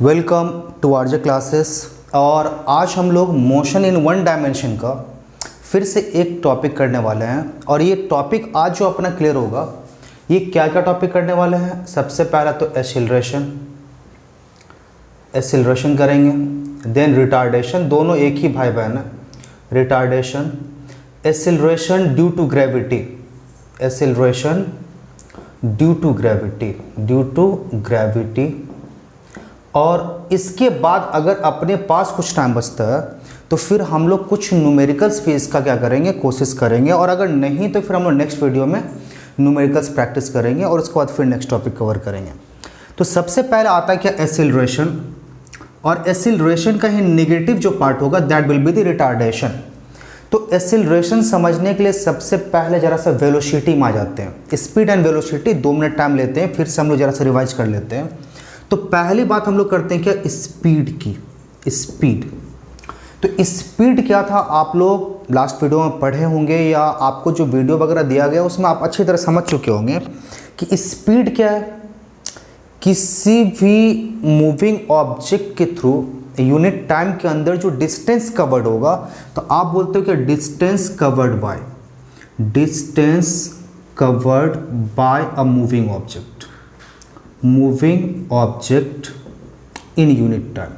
Welcome to RJ classes. और आज हम लोग मोशन इन वन डायमेंशन का फिर से एक टॉपिक करने वाले हैं। और ये टॉपिक आज जो अपना क्लियर होगा, ये क्या क्या टॉपिक करने वाले हैं। सबसे पहला तो एसिलरेशन करेंगे, देन रिटार्डेशन, दोनों एक ही भाई बहन है। Retardation, acceleration due to gravity, acceleration due to gravity. और इसके बाद अगर अपने पास कुछ टाइम बचता है तो फिर हम लोग कुछ न्यूमेरिकल्स पे इसका क्या करेंगे, कोशिश करेंगे। और अगर नहीं तो फिर हम लोग नेक्स्ट वीडियो में न्यूमेरिकल्स प्रैक्टिस करेंगे और उसके बाद फिर नेक्स्ट टॉपिक कवर करेंगे। तो सबसे पहले आता है क्या, एसिलरेशन। और एसिलरेशन का ही नेगेटिव जो पार्ट होगा that will be the retardation. तो एसिलरेशन समझने के लिए सबसे पहले जरा सा वेलोसिटी में आ जाते हैं। Speed and velocity 2 minute time लेते हैं, फिर से हम लोग जरा सा रिवाइज कर लेते हैं। तो पहली बात हम लोग करते हैं क्या, स्पीड की। स्पीड, तो स्पीड क्या था आप लोग लास्ट वीडियो में पढ़े होंगे या आपको जो वीडियो वगैरह दिया गया उसमें आप अच्छी तरह समझ चुके होंगे कि स्पीड क्या है। किसी भी मूविंग ऑब्जेक्ट के थ्रू यूनिट टाइम के अंदर जो डिस्टेंस कवर्ड होगा, तो आप बोलते हो कि distance covered by a moving object in unit time.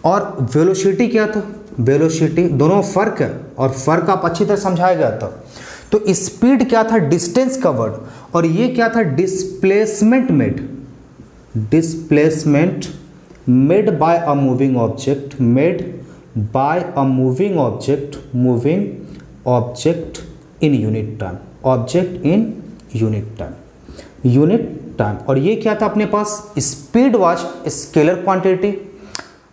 और वेलोसिटी क्या था, वेलोसिटी दोनों फर्क है और फर्क आप अच्छी तरह समझाया गया था। तो स्पीड क्या था, डिस्टेंस कवर्ड, और ये क्या था, displacement made by a moving object in unit time. और ये क्या था अपने पास, speed was scalar quantity,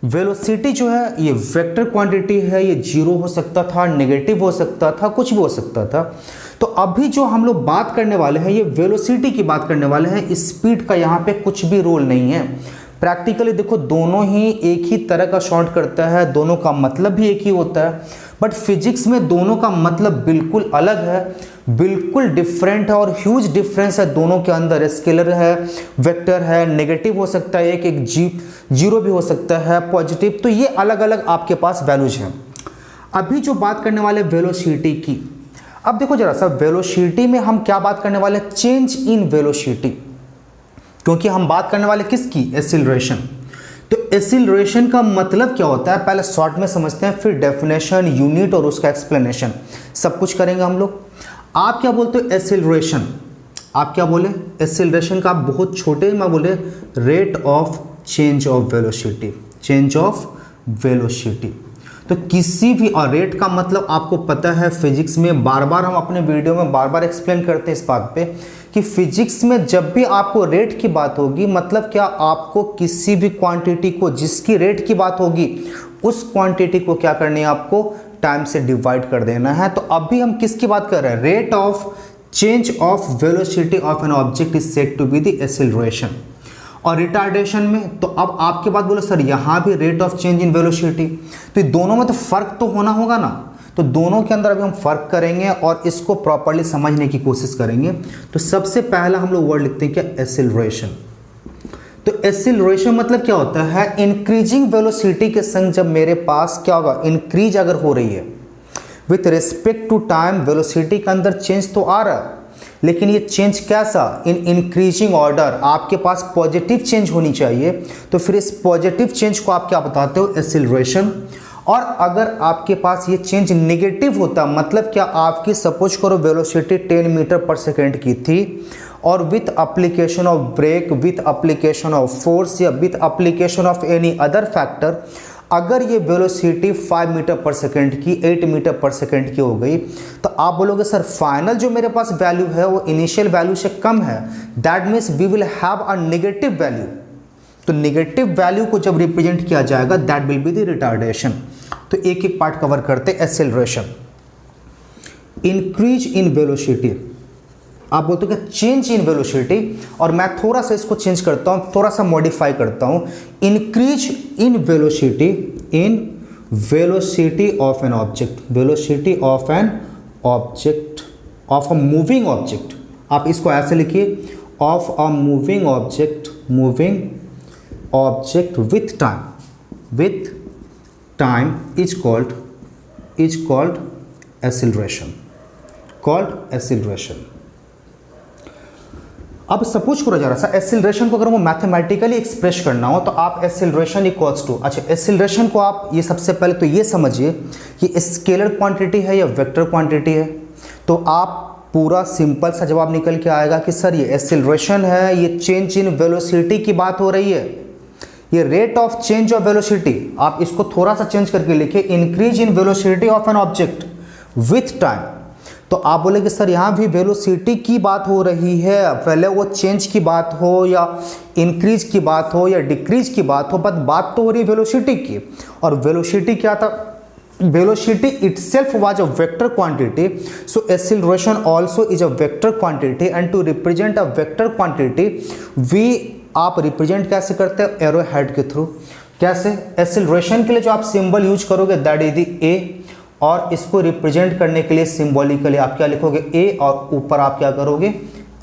velocity जो है ये वेक्टर क्वांटिटी है। ये जीरो हो सकता था, नेगेटिव हो सकता था, कुछ भी हो सकता था। तो अभी जो हम लोग बात करने वाले हैं ये वेलोसिटी की बात करने वाले हैं। स्पीड का यहाँ पे कुछ भी रोल नहीं है। प्रैक्टिकली देखो, दोनों ही एक ही तरह का साउंड करता है, दोनों का मतलब भी एक ही होता है। बट फिजिक्स में दोनों का मतलब बिल्कुल अलग है, बिल्कुल डिफरेंट है और ह्यूज डिफरेंस है दोनों के अंदर। स्केलर है, वेक्टर है, नेगेटिव हो सकता है, एक जीरो भी हो सकता है, पॉजिटिव। तो ये अलग अलग आपके पास वैल्यूज हैं। अभी जो बात करने वाले वेलोसिटी की, अब देखो जरा सा, वेलोसिटी में हम क्या बात करने वाले, चेंज इन वेलोसिटी, क्योंकि हम बात करने वाले किसकी, एसिलरेशन। तो एसिलरेशन का मतलब क्या होता है पहले शॉर्ट में समझते हैं, फिर डेफिनेशन, यूनिट और उसका एक्सप्लेनेशन सब कुछ करेंगे हम लोग। आप क्या बोलते हो एसिलरेशन, आप क्या बोले एसिलरेशन का, आप बहुत छोटे में बोले rate of change of velocity. तो किसी भी, और रेट का मतलब आपको पता है फिजिक्स में, बार बार हम अपने वीडियो में बार बार एक्सप्लेन करते हैं इस बात पे कि फिजिक्स में जब भी आपको रेट की बात होगी, मतलब क्या, आपको किसी भी क्वांटिटी को, जिसकी रेट की बात होगी उस क्वांटिटी को क्या करनी है, आपको टाइम से डिवाइड कर देना है। तो अभी हम किसकी बात कर रहे हैं, rate of change of velocity of an object is said to be the acceleration. और रिटार्डेशन में, तो अब आपके बात बोलो सर यहाँ भी rate of change in velocity, तो दोनों में तो फर्क तो होना होगा ना। तो दोनों के अंदर अभी हम फर्क करेंगे और इसको प्रॉपर्ली समझने की कोशिश करेंगे। तो सबसे पहला हम लोग वर्ड लिखते हैं क्या, एसिलरेशन। तो एसिलरेशन मतलब क्या होता है, इंक्रीजिंग वेलोसिटी के संग जब मेरे पास क्या होगा, इंक्रीज अगर हो रही है with respect to time, velocity के अंदर चेंज तो आ रहा है, लेकिन ये चेंज कैसा, इन इंक्रीजिंग ऑर्डर, आपके पास पॉजिटिव चेंज होनी चाहिए। तो फिर इस पॉजिटिव चेंज को आप क्या बताते हो, एसिलरेशन। और अगर आपके पास ये चेंज नेगेटिव होता, मतलब क्या, आपकी सपोज करो वेलोसिटी 10 मीटर पर सेकेंड की थी और with application of brake, with application of force या with application of any other factor, अगर ये वेलोसिटी 5 मीटर पर सेकेंड की, 8 मीटर पर सेकेंड की हो गई, तो आप बोलोगे सर फाइनल जो मेरे पास वैल्यू है वो इनिशियल वैल्यू से कम है, that means we will have a negative value. तो नेगेटिव वैल्यू को जब रिप्रेजेंट किया जाएगा that will be the retardation. तो एक एक पार्ट कवर करते, एसिलरेशन, इंक्रीज इन वेलोसिटी, आप बोलते हो कि चेंज इन वेलोसिटी, और मैं थोड़ा सा इसको चेंज करता हूं, थोड़ा सा मॉडिफाई करता हूं, increase in velocity of an object of a moving object. आप इसको ऐसे लिखिए, of a moving object with time is called acceleration. अब सपोज करो जरा सा, एक्सेलरेशन को अगर वो मैथमेटिकली एक्सप्रेस करना हो तो आप एक्सेलरेशन इक्वल्स टू, अच्छा एक्सेलरेशन को आप ये सबसे पहले तो ये समझिए कि स्केलर क्वांटिटी है या वेक्टर क्वांटिटी है। तो आप पूरा सिंपल सा जवाब निकल के आएगा कि सर ये एक्सेलरेशन है, ये चेंज इन वेलोसिटी की बात हो रही है, ये rate of change of velocity. आप इसको थोड़ा सा चेंज करके लिखिए, increase in velocity of an object with time. तो आप बोलेंगे सर यहाँ भी वेलोसिटी की बात हो रही है, पहले वो चेंज की बात हो या इंक्रीज की बात हो या डिक्रीज की बात हो, बट बात तो हो रही है वेलोसिटी की। और वेलोसिटी क्या था? Velocity itself was a vector quantity, so acceleration also is a vector quantity, and to represent a vector quantity we आप रिप्रेजेंट कैसे करते हैं? एरो हेड के थ्रू। कैसे? एक्सेलरेशन के लिए जो आप सिंबल यूज करोगे दैट इज द ए, और इसको रिप्रेजेंट करने के लिए सिंबॉलिकली आप क्या लिखोगे? ए, और ऊपर आप क्या करोगे?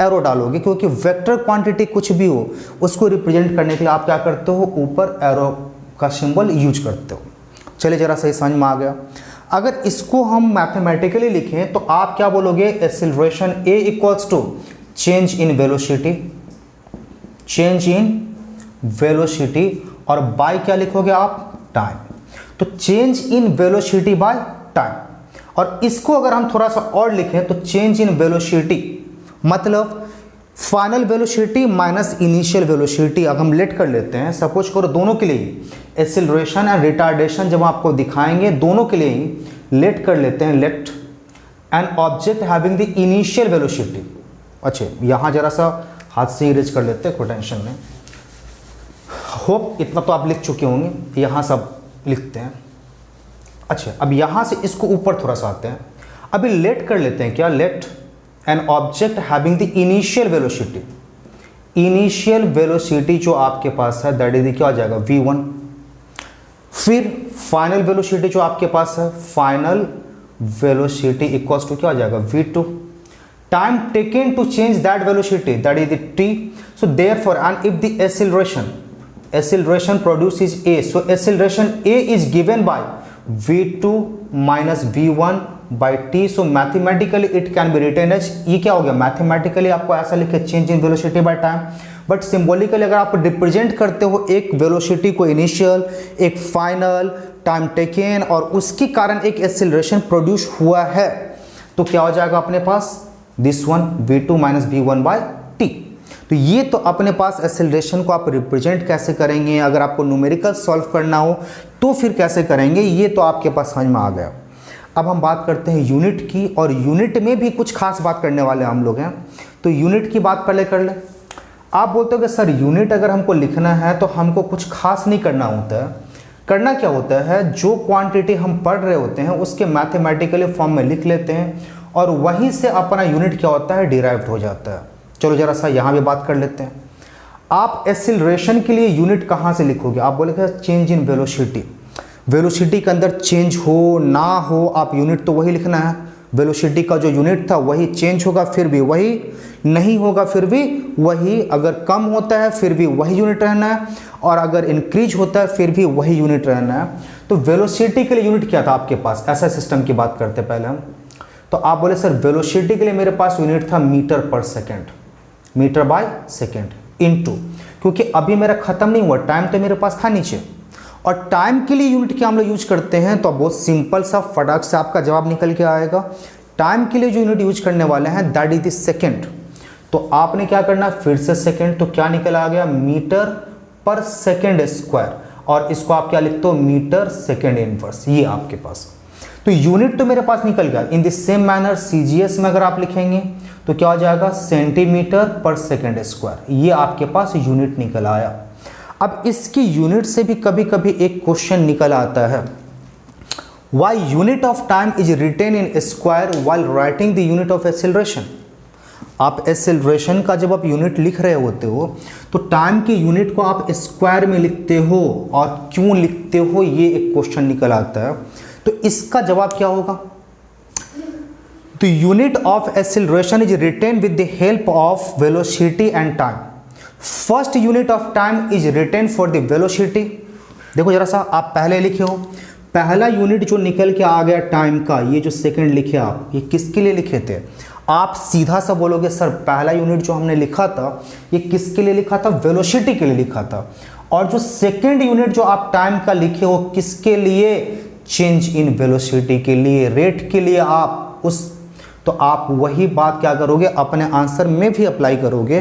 एरो डालोगे, क्योंकि वेक्टर क्वांटिटी कुछ भी हो उसको रिप्रेजेंट करने के लिए आप क्या करते हो? ऊपर एरो का सिंबल यूज करते हो। चलिए जरा सही समझ में आ गया। अगर इसको हम मैथमेटिकली लिखें तो आप क्या बोलोगे? Acceleration a equals to change in velocity, और बाय क्या लिखोगे आप? टाइम। तो change in velocity by time. और इसको अगर हम थोड़ा सा और लिखें तो चेंज इन वेलोसिटी मतलब final velocity minus initial velocity. अब हम लेट कर लेते हैं, सपोज करो दोनों के लिए ही एक्सेलरेशन एंड रिटार्डेशन जब आपको दिखाएंगे दोनों के लिए ही लेट कर लेते हैं। Let an object having the initial velocity. अच्छा यहाँ जरा सा हाथ से इरेज कर लेते हैं, कोई टेंशन नहीं। होप इतना तो आप लिख चुके होंगे, यहाँ सब लिखते हैं। अच्छा अब यहाँ से इसको ऊपर थोड़ा सा आते हैं, अभी लेट कर लेते हैं। क्या? Let an object having the initial velocity. Initial velocity जो आपके पास है दैट इज क्या हो जाएगा? v1। फिर फाइनल वेलोसिटी जो आपके पास है, फाइनल वेलोसिटी इक्वल्स टू क्या हो जाएगा? v2। Time taken to change that velocity that is t। So therefore and if the acceleration produces a, so acceleration a is given by v2 minus v1 by t, so mathematically it can be written as, ये क्या हो गया? Mathematically आपको ऐसा लिखे change in velocity by time, but symbolically अगर आप represent करते हो एक वेलोसिटी को इनिशियल, एक फाइनल, टाइम टेकन, और उसके कारण एक एक्सेलरेशन प्रोड्यूस हुआ है, तो क्या हो जाएगा अपने पास? This one v2 minus v1 by t। तो ये तो अपने पास एक्सेलरेशन को आप रिप्रेजेंट कैसे करेंगे, अगर आपको न्यूमेरिकल सॉल्व करना हो तो फिर कैसे करेंगे, ये तो आपके पास समझ में आ गया। अब हम बात करते हैं यूनिट की, और यूनिट में भी कुछ खास बात करने वाले हम लोग हैं। तो यूनिट की बात पहले कर ले। आप बोलते हो कि सर यूनिट अगर हमको लिखना है तो हमको कुछ खास नहीं करना होता है। करना क्या होता है? जो क्वांटिटी हम पढ़ रहे होते हैं उसके मैथमेटिकली फॉर्म में लिख लेते हैं, और वहीं से अपना यूनिट क्या होता है? डिराइव्ड हो जाता है। चलो जरा सा यहाँ भी बात कर लेते हैं। आप एक्सेलरेशन के लिए यूनिट कहाँ से लिखोगे? आप बोलेगे चेंज इन वेलोसिटी। वेलोसिटी के अंदर चेंज हो ना हो, आप यूनिट तो वही लिखना है। वेलोसिटी का जो यूनिट था वही, चेंज होगा फिर भी वही, नहीं होगा फिर भी वही, अगर कम होता है फिर भी वही यूनिट रहना है, और अगर इंक्रीज होता है फिर भी वही यूनिट रहना है। तो वेलोसिटी के लिए यूनिट क्या था आपके पास? ऐसा सिस्टम की बात करते पहले हम। तो आप बोले सर वेलोसिटी के लिए मेरे पास यूनिट था मीटर पर second, metre by second into, क्योंकि अभी मेरा खत्म नहीं हुआ, टाइम तो मेरे पास था नीचे। और टाइम के लिए यूनिट क्या हम लोग यूज करते हैं? तो बहुत सिंपल सा फटाक से आपका जवाब निकल के आएगा। टाइम के लिए जो यूनिट यूज करने वाले हैं दैट इज द सेकेंड। तो आपने क्या करना? फिर से सेकेंड, तो क्या निकल आ गया? मीटर पर सेकेंड स्क्वायर, और इसको आप क्या लिखते हो? Metre second inverse. ये आपके पास तो यूनिट तो मेरे पास निकल गया। In the same manner CGS में अगर आप लिखेंगे तो क्या हो जाएगा? सेंटीमीटर पर सेकेंड स्क्वायर। ये आपके पास यूनिट निकल आया। अब इसकी यूनिट से भी कभी कभी एक क्वेश्चन निकल आता है, why unit of time is written in square while writing the unit of acceleration. आप एक्सेलरेशन का जब आप यूनिट लिख रहे होते हो तो टाइम की यूनिट को आप स्क्वायर में लिखते हो, और क्यों लिखते हो ये एक क्वेश्चन निकल आता है। तो इसका जवाब क्या होगा? तो unit of acceleration is written with the help of velocity and time. First unit of time is written for the velocity. देखो जरा सा आप पहले लिखे हो, पहला यूनिट जो निकल के आ गया टाइम का, ये जो सेकंड लिखे आप, ये किसके लिए लिखे थे? आप सीधा सा बोलोगे सर पहला यूनिट जो हमने लिखा था ये किसके लिए लिखा था? वेलोसिटी के लिए लिखा था। और जो सेकंड यूनिट जो आप टाइम का लिखे हो किसके लिए? चेंज इन वेलोसिटी के लिए, रेट के लिए आप उस, तो आप वही बात क्या करोगे अपने आंसर में भी अप्लाई करोगे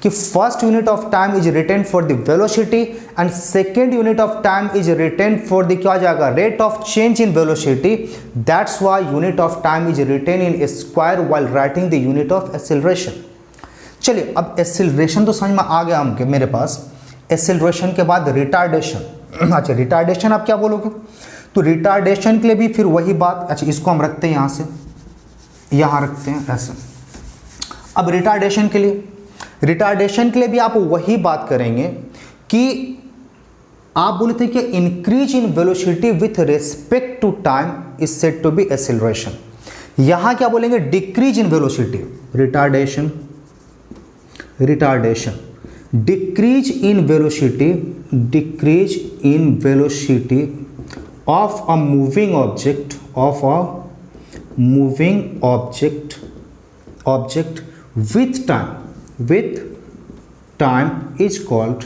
कि first unit of time is written for the velocity and second unit of time is written for the क्या जाएगा? Rate of change in velocity. That's why unit of time is written in square while writing the unit of acceleration. चलिए अब acceleration तो समझ में आ गया हमके मेरे पास। एक्सेलरेशन के बाद रिटार्डेशन। अच्छा रिटार्डेशन आप क्या बोलोगे? तो रिटार्डेशन के लिए भी फिर वही बात। अच्छा इसको हम रखते हैं यहाँ से, यहाँ रखते हैं ऐसे। अब रिटार्डेशन के लिए भी आप वही बात करेंगे कि आप बोले थे कि increase in velocity with respect to time is said to be acceleration. यहां क्या बोलेंगे? Decrease in velocity, retardation decrease in velocity of a moving object with time is called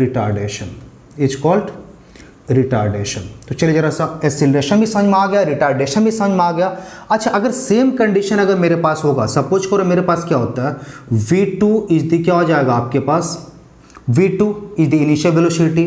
retardation, तो चलिए जरा सा एक्सेलरेशन भी समझ में आ गया, रिटार्डेशन भी समझ में आ गया। अच्छा अगर सेम कंडीशन अगर मेरे पास होगा, सपोज करो मेरे पास क्या होता है, v2 इज द क्या हो जाएगा आपके पास? v2 is the initial velocity,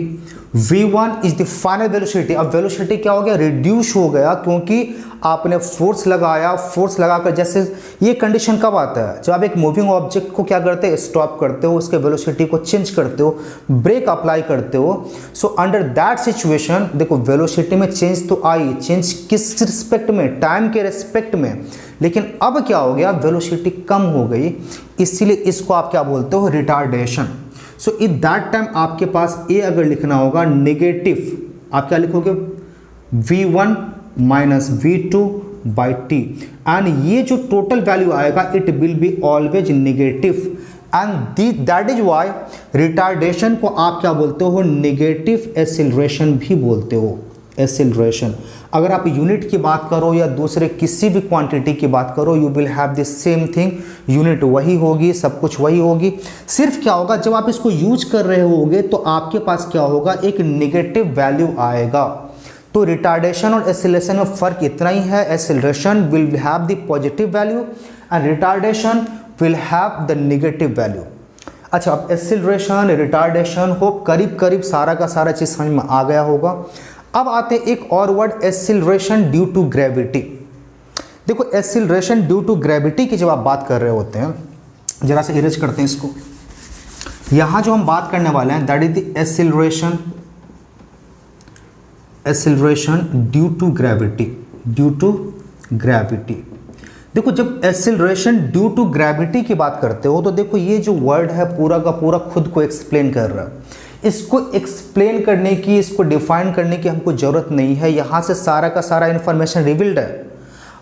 v1 is the final velocity. अब वेलोसिटी क्या हो गया? रिड्यूस हो गया क्योंकि आपने फोर्स लगाया, फोर्स लगाकर, जैसे ये कंडीशन कब आता है? जब आप एक मूविंग ऑब्जेक्ट को क्या करते हैं? स्टॉप करते हो, उसके वेलोसिटी को चेंज करते हो, ब्रेक अप्लाई करते हो। सो अंडर दैट सिचुएशन देखो वेलोसिटी में चेंज तो आई, चेंज किस रिस्पेक्ट में? टाइम के रिस्पेक्ट में। लेकिन अब क्या हो गया? वेलोसिटी कम हो गई, इसीलिए इसको आप क्या बोलते हो? Retardation. So in that time आपके पास ए अगर लिखना होगा नेगेटिव, आप क्या लिखोगे? v1 minus v2 by T, and ये जो टोटल वैल्यू आएगा it will be always negative, and that is why retardation को आप क्या बोलते हो? नेगेटिव एक्सेलरेशन भी बोलते हो। एक्सेलरेशन अगर आप यूनिट की बात करो या दूसरे किसी भी क्वांटिटी की बात करो, you will have the same thing, unit वही होगी, सब कुछ वही होगी। सिर्फ क्या होगा जब आप इसको यूज कर रहे होगे तो आपके पास क्या होगा? एक नेगेटिव वैल्यू आएगा। तो रिटार्डेशन और एक्सेलरेशन में फर्क इतना ही है, acceleration will have the positive value and retardation will have the negative value. अच्छा अब एक्सेलरेशन रिटार्डेशन को करीब करीब सारा का सारा चीज समझ में आ गया होगा। अब आते हैं एक और word, acceleration due to gravity. देखो एक्सेलरेशन ड्यू टू ग्रेविटी की जब आप बात कर रहे होते हैं, जरा से इरेज करते हैं इसको। यहां जो हम बात करने वाले हैं that is the acceleration due to gravity. देखो जब एक्सेलरेशन ड्यू टू ग्रेविटी की बात करते हो तो देखो ये जो वर्ड है पूरा का पूरा खुद को एक्सप्लेन कर रहा है। इसको एक्सप्लेन करने की, इसको डिफाइन करने की हमको ज़रूरत नहीं है। यहाँ से सारा का सारा इन्फॉर्मेशन रिवील्ड है।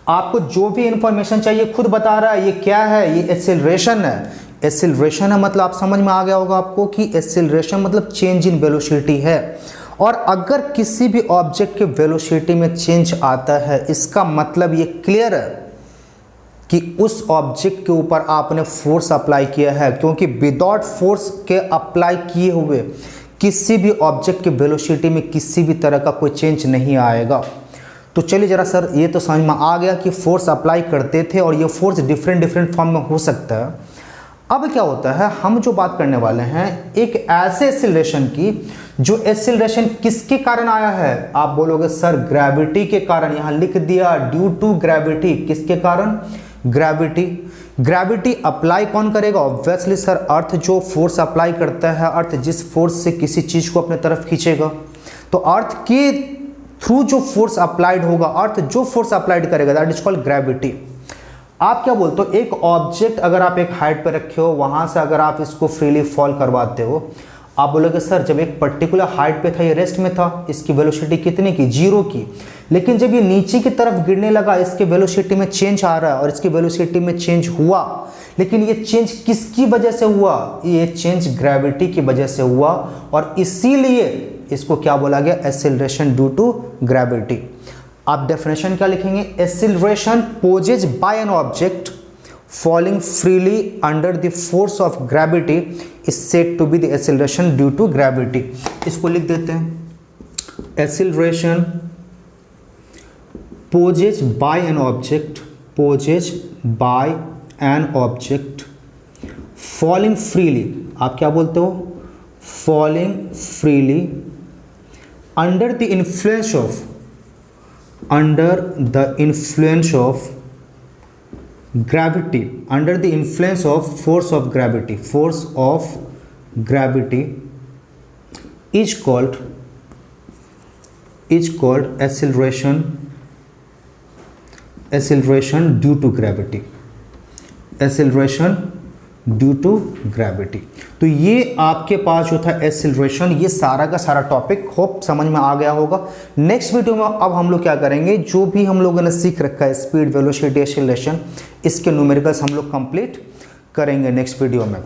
आपको जो भी इन्फॉर्मेशन चाहिए खुद बता रहा है। ये क्या है? ये एक्सेलरेशन है। एक्सेलरेशन है मतलब आप समझ में आ गया होगा आपको कि एक्सेलरेशन मतलब चेंज इन वेलोसिटी है। और अगर किसी भी ऑब्जेक्ट के वेलोसिटी में चेंज आता है इसका मतलब ये क्लियर है कि उस ऑब्जेक्ट के ऊपर आपने फोर्स अप्लाई किया है, क्योंकि विदाउट फोर्स के अप्लाई किए हुए किसी भी ऑब्जेक्ट के वेलोसिटी में किसी भी तरह का कोई चेंज नहीं आएगा। तो चलिए जरा सर ये तो समझ में आ गया कि फोर्स अप्लाई करते थे और ये फोर्स डिफरेंट फॉर्म में हो सकता है। अब क्या होता है, हम जो बात करने वाले हैं एक ऐसे एक्सेलरेशन की जो एक्सेलरेशन किसके कारण आया है? आप बोलोगे सर ग्रेविटी के कारण। यहाँ लिख दिया ड्यू टू ग्रेविटी। किसके कारण? ग्रेविटी अप्लाई कौन करेगा? ऑब्वियसली सर अर्थ जो फोर्स अप्लाई करता है, अर्थ जिस फोर्स से किसी चीज को अपने तरफ खींचेगा, तो अर्थ के थ्रू जो फोर्स अप्लाइड होगा, अर्थ जो फोर्स अप्लाइड करेगा दैट इज कॉल्ड ग्रेविटी। आप क्या बोलते हो? एक ऑब्जेक्ट अगर आप एक हाइट पर रखे हो, वहां से अगर आप इसको फ्रीली फॉल करवाते हो, आप बोलोगे सर जब एक पर्टिकुलर हाइट पे था ये रेस्ट में था, इसकी वेलोसिटी कितनी की, 0 की, लेकिन जब ये नीचे की तरफ गिरने लगा इसके वेलोसिटी में चेंज आ रहा है और इसकी वेलोसिटी में चेंज हुआ, लेकिन ये चेंज किसकी वजह से हुआ, ये चेंज ग्रेविटी की वजह से हुआ और इसीलिए इसको क्या बोला गया, एक्सेलरेशन ड्यू टू ग्रेविटी। आप डेफिनेशन क्या लिखेंगे, acceleration possess by an object falling freely under the force of gravity is said to be the acceleration due to gravity। इसको लिख देते हैं, acceleration poses by an object falling freely, आप क्या बोलते हो, falling freely under the influence of gravity, under the influence of force of gravity is called acceleration due to gravity, due to gravity. तो ये आपके पास जो था एक्सेलरेशन, ये सारा का सारा टॉपिक होप समझ में आ गया होगा। नेक्स्ट वीडियो में अब हम लोग क्या करेंगे, जो भी हम लोगों ने सीख रखा है स्पीड, वेलोसिटी, एक्सेलरेशन, इसके न्यूमेरिकल्स हम लोग कंप्लीट करेंगे नेक्स्ट वीडियो में।